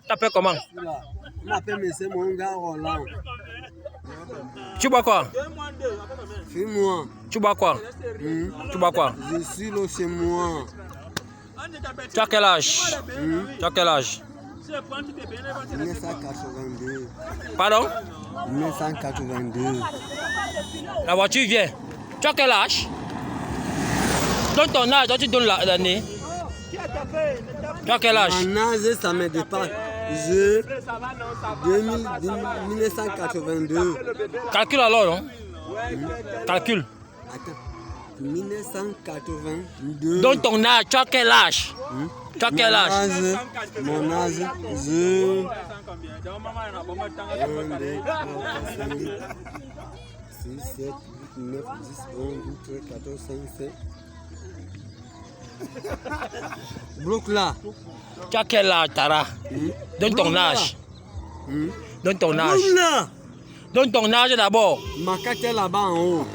T'appelles comment? Je m'appelle M. Monga Roland. Tu bois quoi? Fume-moi. Tu bois quoi? Tu bois quoi? Je suis là chez moi. Tu as quel âge? Tu as quel âge? 1982. Pardon? 1982. La voiture vient. Tu as quel âge? Donne ton âge, toi tu donnes l'année. Tu as quel âge? Mon âge, ça me dépasse. Je 1982. Calcule alors, non? Calcule. Attends. 1982. Donne ton âge, tu as quel âge? Tu as quel âge? Mon âge, je... 6, 7, 8, 9, 10, 11, 12, 13, 14, 15, 16. Bloc là. Tu as quel âge, Tara? Donne ton âge. Donne ton âge. Donne ton âge d'abord. Ma carte est là-bas en haut.